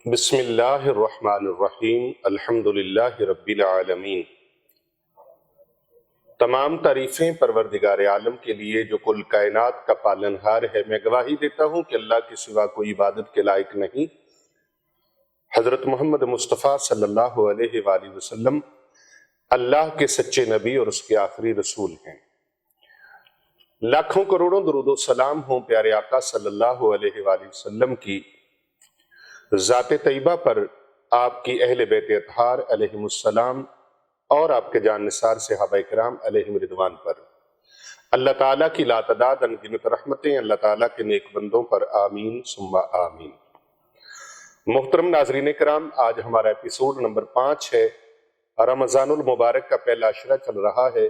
بسم اللہ الرحمن الرحیم الحمدللہ رب العالمین۔ تمام تعریفیں پروردگار عالم کے لیے جو کل کائنات کا پالنہار ہے۔ میں گواہی دیتا ہوں کہ اللہ کے سوا کوئی عبادت کے لائق نہیں۔ حضرت محمد مصطفیٰ صلی اللہ علیہ وآلہ وسلم اللہ کے سچے نبی اور اس کے آخری رسول ہیں۔ لاکھوں کروڑوں درود و سلام ہوں پیارے آقا صلی اللہ علیہ وآلہ وسلم کی ذات طیبہ پر، آپ کی اہل بیت اطہار علیہم السلام اور آپ کے جان نثار صحابہ کرام علیہم رضوان پر۔ اللہ تعالیٰ کی لاتعداد انگنت رحمتیں اللہ تعالیٰ کے نیک بندوں پر آمین ثم آمین۔ محترم ناظرین کرام، آج ہمارا ایپیسوڈ نمبر 5 ہے۔ رمضان المبارک کا پہلا عشرہ چل رہا ہے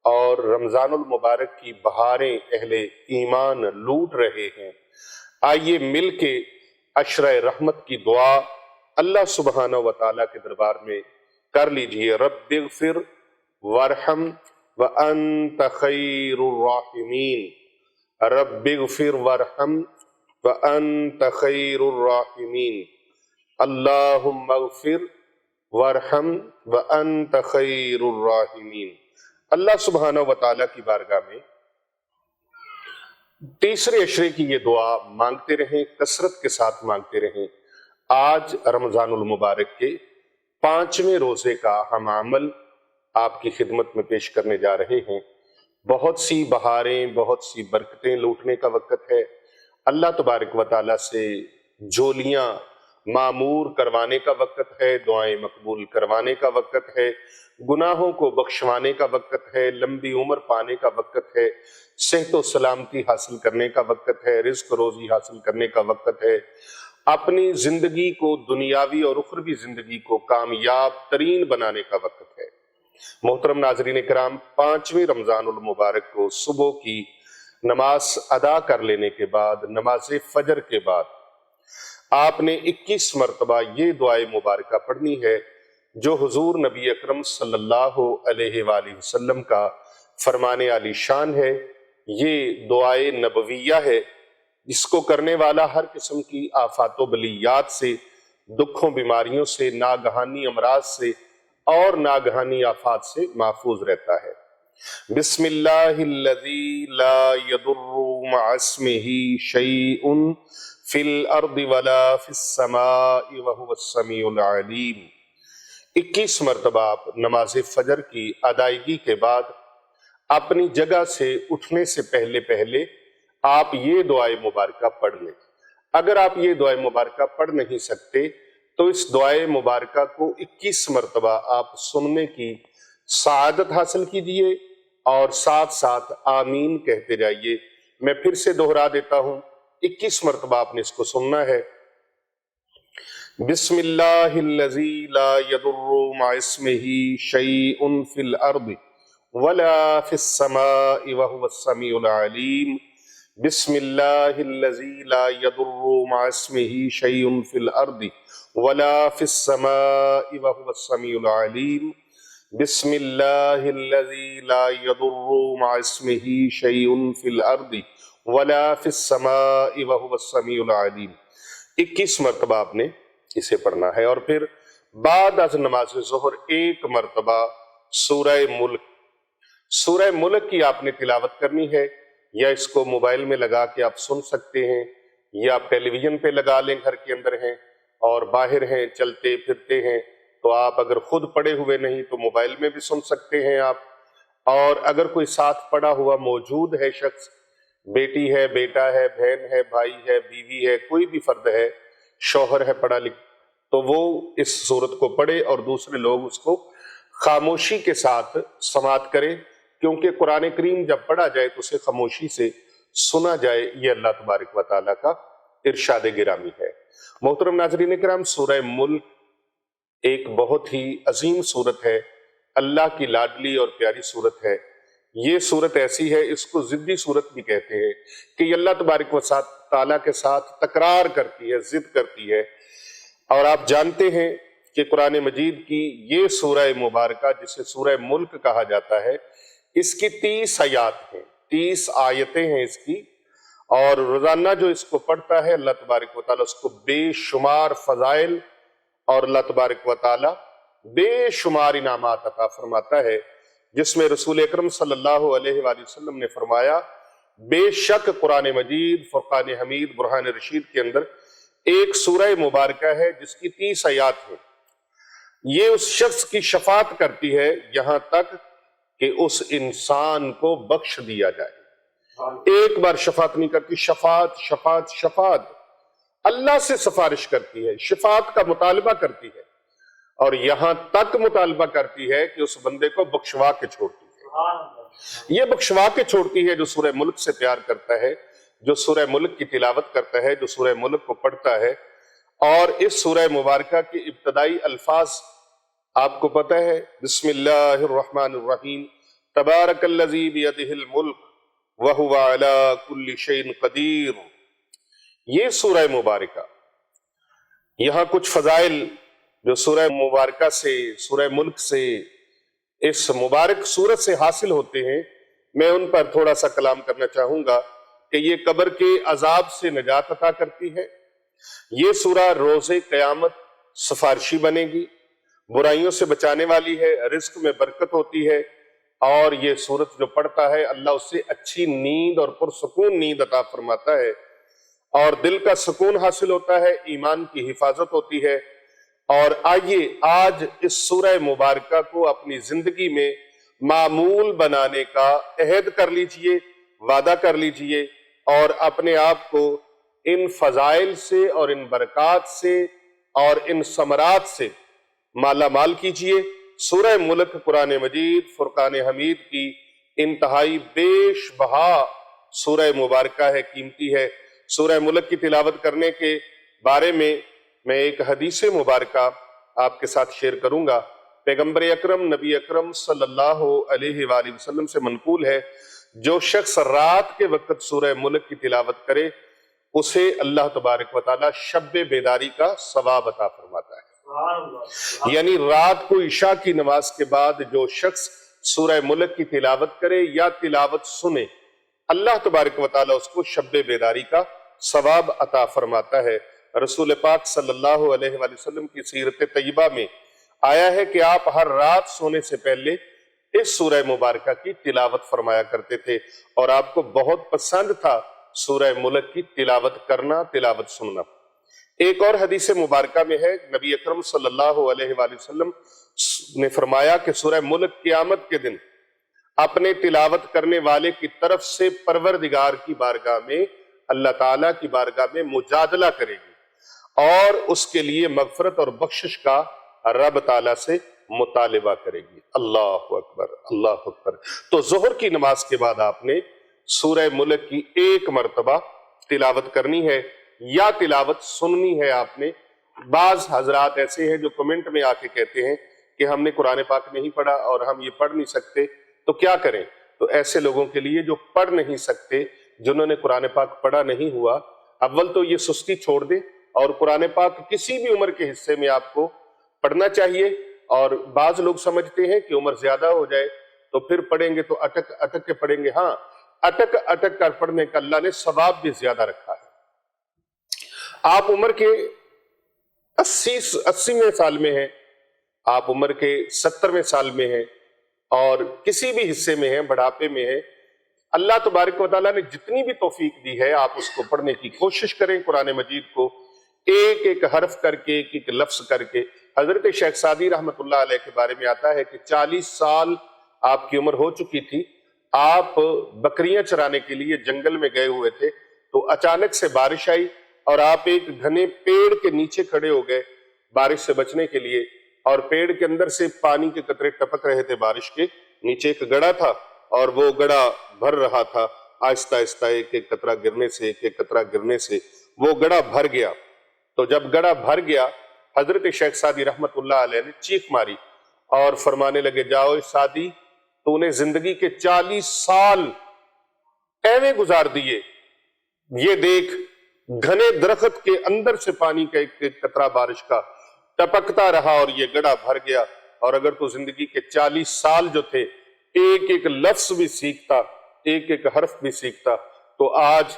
اور رمضان المبارک کی بہاریں اہل ایمان لوٹ رہے ہیں۔ آئیے مل کے عشرہ رحمت کی دعا اللہ سبحانہ و تعالیٰ کے دربار میں کر لیجئے۔ رب اغفر وارحم وانت خیر الراحمین، رب اغفر وارحم وانت خیر الراحمین، اللہم اغفر وارحم وانت خیر الراحمین۔ اللہ سبحانہ و تعالیٰ کی بارگاہ میں تیسرے عشرے کی یہ دعا مانگتے رہیں، کثرت کے ساتھ مانگتے رہیں۔ آج رمضان المبارک کے 5ویں روزے کا ہم عمل آپ کی خدمت میں پیش کرنے جا رہے ہیں۔ بہت سی بہاریں، بہت سی برکتیں لوٹنے کا وقت ہے۔ اللہ تبارک و تعالیٰ سے جولیاں معمور کروانے کا وقت ہے، دعائیں مقبول کروانے کا وقت ہے، گناہوں کو بخشوانے کا وقت ہے، لمبی عمر پانے کا وقت ہے، صحت و سلامتی حاصل کرنے کا وقت ہے، رزق روزی حاصل کرنے کا وقت ہے، اپنی زندگی کو، دنیاوی اور اخروی زندگی کو کامیاب ترین بنانے کا وقت ہے۔ محترم ناظرین کرام، 5ویں رمضان المبارک کو صبح کی نماز ادا کر لینے کے بعد، نماز فجر کے بعد آپ نے 21 مرتبہ یہ دعائے مبارکہ پڑھنی ہے جو حضور نبی اکرم صلی اللہ علیہ وآلہ وسلم کا فرمان عالی شان ہے۔ یہ دعائے نبویہ ہے، جس کو کرنے والا ہر قسم کی آفات و بلیات سے، دکھوں بیماریوں سے، ناگہانی امراض سے اور ناگہانی آفات سے محفوظ رہتا ہے۔ بسم اللہ الذی لا یضر مع اسمہ شیء فی الارض ولا فی السماء وہو السمیع العلیم۔ 21 مرتبہ آپ نماز فجر کی ادائیگی کے بعد اپنی جگہ سے اٹھنے سے پہلے آپ یہ دعائے مبارکہ پڑھ لیں۔ اگر آپ یہ دعائے مبارکہ پڑھ نہیں سکتے تو اس دعائے مبارکہ کو 21 مرتبہ آپ سننے کی سعادت حاصل کیجئے اور ساتھ ساتھ آمین کہتے جائیے۔ میں پھر سے دہرا دیتا ہوں، 21 مرتبہ آپ نے اس کو سننا ہے۔ بسم اللہ الذی لا یضر مع اسمہ شیء فی الارض ولا فی السماء وہو السمیع العلیم۔ بسم اللہ الذی لا یضر مع اسمہ شیء فی الارض ولا فی السماء وہو السمیع العلیم۔ بسم اللہ الذی لا یضر مع اسمہ شیء فی الارض ولا فی السماء وہو السمیع العلیم۔ 21 مرتبہ آپ نے اسے پڑھنا ہے، اور پھر بعد از نماز ظہر 1 مرتبہ سورہ ملک، سورہ ملک کی آپ نے تلاوت کرنی ہے، یا اس کو موبائل میں لگا کے آپ سن سکتے ہیں، یا آپ ٹیلی ویژن پہ لگا لیں، گھر کے اندر ہیں اور باہر ہیں، چلتے پھرتے ہیں تو آپ اگر خود پڑھے ہوئے نہیں تو موبائل میں بھی سن سکتے ہیں آپ۔ اور اگر کوئی ساتھ پڑھا ہوا موجود ہے شخص، بیٹی ہے، بیٹا ہے، بہن ہے، بھائی ہے، بیوی ہے، کوئی بھی فرد ہے، شوہر ہے پڑھا لکھ، تو وہ اس سورت کو پڑھے اور دوسرے لوگ اس کو خاموشی کے ساتھ سماعت کریں، کیونکہ قرآن کریم جب پڑھا جائے تو اسے خاموشی سے سنا جائے، یہ اللہ تبارک و تعالیٰ کا ارشاد گرامی ہے۔ محترم ناظرین کرام، سورہ ملک ایک بہت ہی عظیم سورت ہے، اللہ کی لاڈلی اور پیاری سورت ہے۔ یہ سورت ایسی ہے، اس کو ضدی سورت بھی کہتے ہیں، کہ یہ اللہ تبارک و تعالیٰ کے ساتھ تکرار کرتی ہے، ضد کرتی ہے۔ اور آپ جانتے ہیں کہ قرآن مجید کی یہ سورہ مبارکہ جسے سورہ ملک کہا جاتا ہے، اس کی 30 آیات ہیں، 30 آیتیں ہیں اس کی، اور روزانہ جو اس کو پڑھتا ہے اللہ تبارک و تعالیٰ اس کو بے شمار فضائل اور اللہ تبارک و تعالیٰ بے شمار انعامات عطا فرماتا ہے، جس میں رسول اکرم صلی اللہ علیہ وآلہ وسلم نے فرمایا بے شک قرآن مجید فرقان حمید برہان رشید کے اندر ایک سورہ مبارکہ ہے جس کی 30 آیات ہیں، یہ اس شخص کی شفاعت کرتی ہے یہاں تک کہ اس انسان کو بخش دیا جائے۔ ایک بار شفاعت نہیں کرتی، شفاعت شفاعت شفاعت، اللہ سے سفارش کرتی ہے، شفاعت کا مطالبہ کرتی ہے، اور یہاں تک مطالبہ کرتی ہے کہ اس بندے کو بخشوا کے چھوڑتی ہے۔ یہ بخشوا کے چھوڑتی ہے جو سورہ ملک سے پیار کرتا ہے، جو سورہ ملک کی تلاوت کرتا ہے، جو سورہ ملک کو پڑھتا ہے۔ اور اس سورہ مبارکہ کے ابتدائی الفاظ آپ کو پتہ ہے، بسم اللہ الرحمن الرحیم، تبارک الذی بیدہ الملک وہو علی کل شیء قدیر۔ یہ سورہ مبارکہ، یہاں کچھ فضائل جو سورہ مبارکہ سے، سورہ ملک سے، اس مبارک سورت سے حاصل ہوتے ہیں، میں ان پر تھوڑا سا کلام کرنا چاہوں گا کہ یہ قبر کے عذاب سے نجات عطا کرتی ہے، یہ سورہ روز قیامت سفارشی بنے گی، برائیوں سے بچانے والی ہے، رزق میں برکت ہوتی ہے، اور یہ سورت جو پڑھتا ہے اللہ اس سے اچھی نیند اور پرسکون نیند عطا فرماتا ہے، اور دل کا سکون حاصل ہوتا ہے، ایمان کی حفاظت ہوتی ہے۔ اور آئیے آج اس سورہ مبارکہ کو اپنی زندگی میں معمول بنانے کا عہد کر لیجئے، وعدہ کر لیجئے، اور اپنے آپ کو ان فضائل سے اور ان برکات سے اور ان ثمرات سے مالا مال کیجئے۔ سورہ ملک قرآن مجید فرقان حمید کی انتہائی بیش بہا سورہ مبارکہ ہے، قیمتی ہے۔ سورہ ملک کی تلاوت کرنے کے بارے میں ایک حدیث مبارکہ آپ کے ساتھ شیئر کروں گا۔ پیغمبر اکرم نبی اکرم صلی اللہ علیہ وآلہ وسلم سے منقول ہے، جو شخص رات کے وقت سورہ ملک کی تلاوت کرے اسے اللہ تبارک و تعالی شب بیداری کا ثواب عطا فرماتا ہے۔ یعنی رات کو عشاء کی نماز کے بعد جو شخص سورہ ملک کی تلاوت کرے یا تلاوت سنے، اللہ تبارک و تعالی اس کو شب بیداری کا ثواب عطا فرماتا ہے۔ رسول پاک صلی اللہ علیہ وآلہ وسلم کی سیرت طیبہ میں آیا ہے کہ آپ ہر رات سونے سے پہلے اس سورہ مبارکہ کی تلاوت فرمایا کرتے تھے، اور آپ کو بہت پسند تھا سورہ ملک کی تلاوت کرنا، تلاوت سننا۔ ایک اور حدیث مبارکہ میں ہے، نبی اکرم صلی اللہ علیہ وآلہ وسلم نے فرمایا کہ سورہ ملک قیامت کے دن اپنے تلاوت کرنے والے کی طرف سے پروردگار کی بارگاہ میں، اللہ تعالیٰ کی بارگاہ میں مجادلہ کرے گی، اور اس کے لیے مغفرت اور بخشش کا رب تعالیٰ سے مطالبہ کرے گی۔ اللہ اکبر، اللہ اکبر۔ تو ظہر کی نماز کے بعد آپ نے سورہ ملک کی ایک مرتبہ تلاوت کرنی ہے یا تلاوت سننی ہے آپ نے۔ بعض حضرات ایسے ہیں جو کمنٹ میں آ کے کہتے ہیں کہ ہم نے قرآن پاک نہیں پڑھا اور ہم یہ پڑھ نہیں سکتے، تو کیا کریں؟ تو ایسے لوگوں کے لیے جو پڑھ نہیں سکتے، جنہوں نے قرآن پاک پڑھا نہیں ہوا، اول تو یہ سستی چھوڑ دے، اور قرآن پاک کسی بھی عمر کے حصے میں آپ کو پڑھنا چاہیے۔ اور بعض لوگ سمجھتے ہیں کہ عمر زیادہ ہو جائے تو پھر پڑھیں گے تو اٹک اٹک کے پڑھیں گے۔ ہاں، اٹک اٹک کر پڑھنے کا اللہ نے ثواب بھی زیادہ رکھا ہے۔ آپ عمر کے 80ویں سال میں ہیں، آپ عمر کے 70ویں سال میں ہیں، اور کسی بھی حصے میں ہیں، بڑھاپے میں ہیں، اللہ تبارک و تعالیٰ نے جتنی بھی توفیق دی ہے آپ اس کو پڑھنے کی کوشش کریں۔ قرآن مجید کو ایک ایک حرف کر کے، ایک ایک لفظ کر کے۔ حضرت شیخ سعدی رحمت اللہ علیہ کے بارے میں آتا ہے کہ 40 سال آپ کی عمر ہو چکی تھی، آپ بکریاں چرانے کے لیے جنگل میں گئے ہوئے تھے، تو اچانک سے بارش آئی اور آپ ایک گھنے پیڑ کے نیچے کھڑے ہو گئے بارش سے بچنے کے لیے، اور پیڑ کے اندر سے پانی کے قطرے ٹپک رہے تھے بارش کے نیچے۔ ایک گڑھا تھا اور وہ گڑھا بھر رہا تھا، آہستہ آہستہ ایک ایک قطرہ گرنے سے، ایک ایک قطرہ گرنے سے وہ گڑھا بھر گیا۔ تو جب گڑھا بھر گیا، حضرت شیخ سعدی رحمت اللہ علیہ نے چیخ ماری اور فرمانے لگے، جاؤ سعدی، تو نے زندگی کے 40 سال ایویں گزار دیے، یہ دیکھ گھنے درخت کے اندر سے پانی کا ایک ایک قطرہ بارش کا ٹپکتا رہا اور یہ گڑھا بھر گیا۔ اور اگر تو زندگی کے 40 سال جو تھے ایک ایک لفظ بھی سیکھتا، ایک ایک حرف بھی سیکھتا، تو آج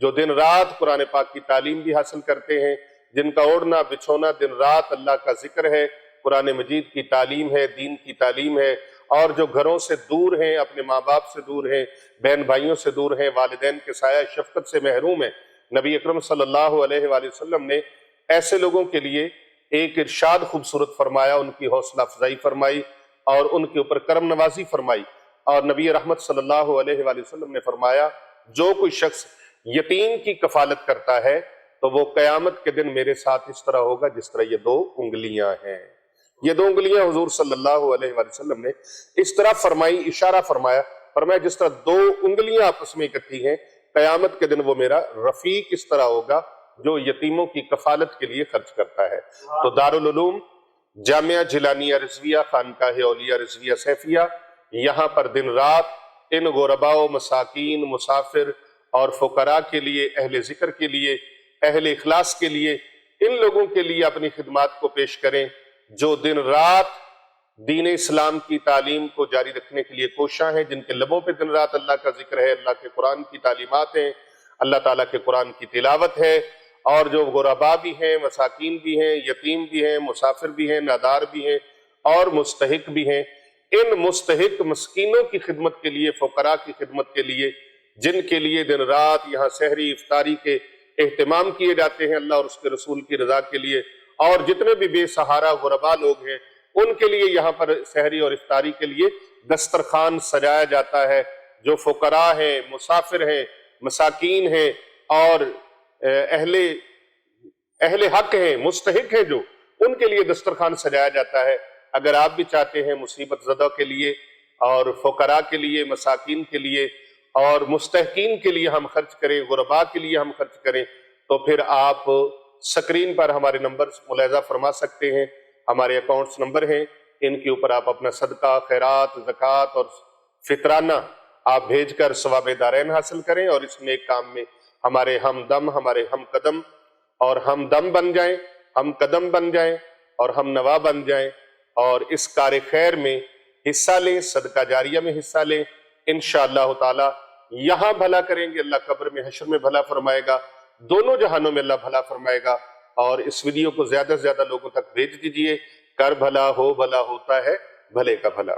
جو دن رات قرآن پاک کی تعلیم بھی حاصل کرتے ہیں، جن کا اوڑھنا بچھونا دن رات اللہ کا ذکر ہے، قرآن مجید کی تعلیم ہے، دین کی تعلیم ہے، اور جو گھروں سے دور ہیں، اپنے ماں باپ سے دور ہیں، بہن بھائیوں سے دور ہیں، والدین کے سایہ شفقت سے محروم ہیں، نبی اکرم صلی اللہ علیہ وآلہ وسلم نے ایسے لوگوں کے لیے ایک ارشاد خوبصورت فرمایا، ان کی حوصلہ افزائی فرمائی اور ان کے اوپر کرم نوازی فرمائی، اور نبی رحمت صلی اللہ علیہ وآلہ وسلم نے فرمایا جو کوئی شخص یتیم کی کفالت کرتا ہے تو وہ قیامت کے دن میرے ساتھ اس طرح ہوگا جس طرح یہ 2 انگلیاں ہیں۔ یہ 2 انگلیاں حضور صلی اللہ علیہ وآلہ وسلم نے اس طرح فرمائی، اشارہ فرمایا جس طرح 2 انگلیاں آپس میں اکٹھی ہیں، قیامت کے دن وہ میرا رفیق اس طرح ہوگا جو یتیموں کی کفالت کے لیے خرچ کرتا ہے۔ تو دارالعلوم جامعہ جیلانیہ رضویہ خانقاہ اولیاء رضویہ سیفیہ، یہاں پر دن رات ان غرباء و مساکین، مسافر اور فقراء کے لیے، اہل ذکر کے لیے، اہل اخلاص کے لیے، ان لوگوں کے لیے اپنی خدمات کو پیش کریں جو دن رات دین اسلام کی تعلیم کو جاری رکھنے کے لیے کوشاں ہیں، جن کے لبوں پہ دن رات اللہ کا ذکر ہے، اللہ کے قرآن کی تعلیمات ہیں، اللہ تعالیٰ کے قرآن کی تلاوت ہے، اور جو غرباء بھی ہیں، مساکین بھی ہیں، یتیم بھی ہیں، مسافر بھی ہیں، نادار بھی ہیں اور مستحق بھی ہیں، ان مستحق مسکینوں کی خدمت کے لیے، فقراء کی خدمت کے لیے، جن کے لیے دن رات یہاں سحری افطاری کے اہتمام کیے جاتے ہیں اللہ اور اس کے رسول کی رضا کے لیے، اور جتنے بھی بے سہارا غرباء لوگ ہیں ان کے لیے یہاں پر سحری اور افطاری کے لیے دسترخوان سجایا جاتا ہے۔ جو فقراء ہیں، مسافر ہیں، مساکین ہیں اور اہل حق ہیں، مستحق ہیں، جو ان کے لیے دسترخوان سجایا جاتا ہے۔ اگر آپ بھی چاہتے ہیں مصیبت زدہ کے لیے اور فقراء کے لیے، مساکین کے لیے اور مستحقین کے لیے ہم خرچ کریں، غرباء کے لیے ہم خرچ کریں، تو پھر آپ سکرین پر ہمارے نمبر ملاحظہ فرما سکتے ہیں، ہمارے اکاؤنٹس نمبر ہیں، ان کے اوپر آپ اپنا صدقہ، خیرات، زکوٰۃ اور فطرانہ آپ بھیج کر ثواب دارین حاصل کریں، اور اس نیک کام میں ہمارے ہمدم، ہمارے ہم قدم اور ہمدم بن جائیں، ہم قدم بن جائیں اور ہم نوا بن جائیں، اور اس کار خیر میں حصہ لیں، صدقہ جاریہ میں حصہ لیں۔ انشاءاللہ تعالی یہاں بھلا کریں گے، اللہ قبر میں، حشر میں بھلا فرمائے گا، دونوں جہانوں میں اللہ بھلا فرمائے گا۔ اور اس ویڈیو کو زیادہ سے زیادہ لوگوں تک بھیج دیجئے، کر بھلا ہو بھلا ہوتا ہے بھلے کا بھلا۔